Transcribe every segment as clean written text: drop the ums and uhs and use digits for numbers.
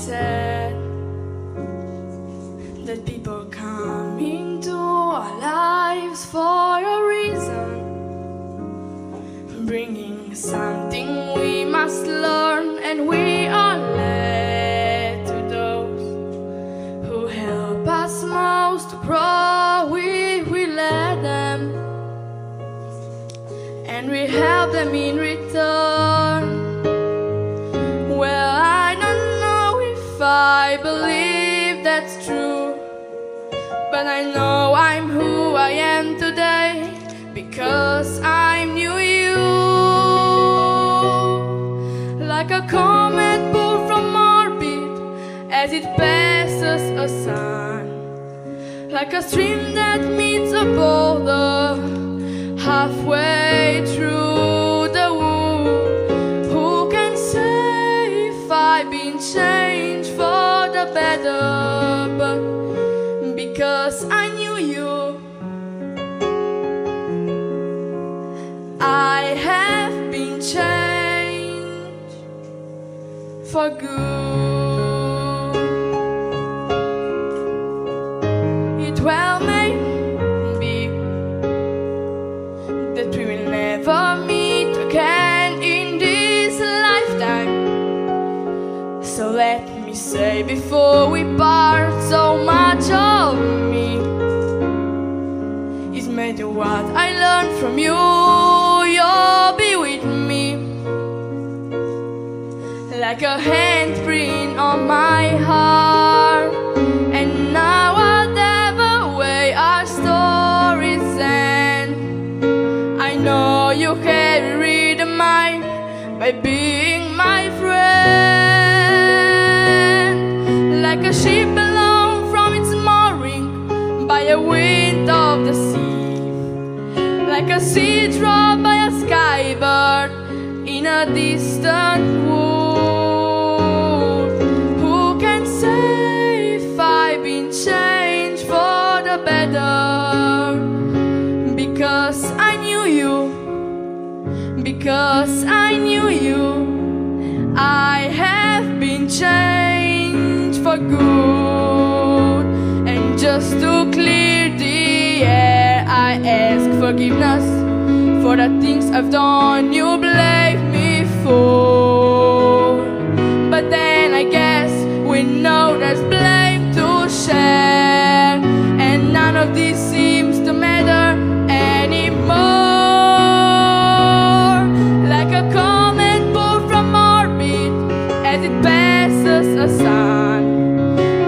said that people come into our lives for a reason, bringing something we must learn, and we are led to those who help us most to grow. We let them, and we help them in return. Well, I don't know if I believe that's true, but I know I'm who I am today because I knew you. Like a comet pulled from orbit as it passes a sun, like a stream that meets a boulder halfway through the wood. Who can say if I've been changed for the better? But because I knew you, I have been changed for good. It well may be that we will never meet again in this lifetime. So let me say before we part, so much of me is made of what I learned from you. You'll be with me like a handprint on my heart. And now whatever way our stories end, I know you carry the mine by being my friend. Like a ship alone from its mooring by a wind of the sea, like a sea dropped by a skybird in a distant wood. Who can say if I've been changed for the better? Because I knew you, because I knew you, I have been changed for good. And just to clear the air, I ask forgiveness for the things I've done you blame me for. But then I guess we know there's blame to share, and none of this seems to matter anymore. Like a comet pulled from orbit as it passes a sun,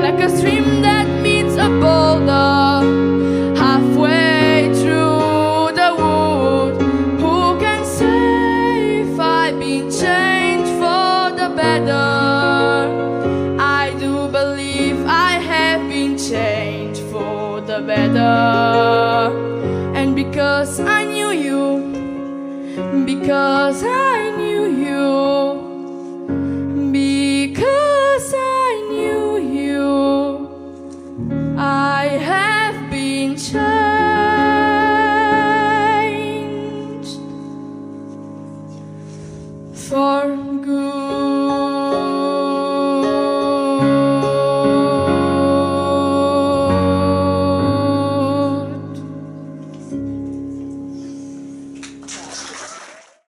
like a stream that meets a boulder halfway through the wood. Who can say if I've been changed for the better? I do believe I have been changed for the better. And because I knew you, because I knew you, because I knew you, I have been changed for good.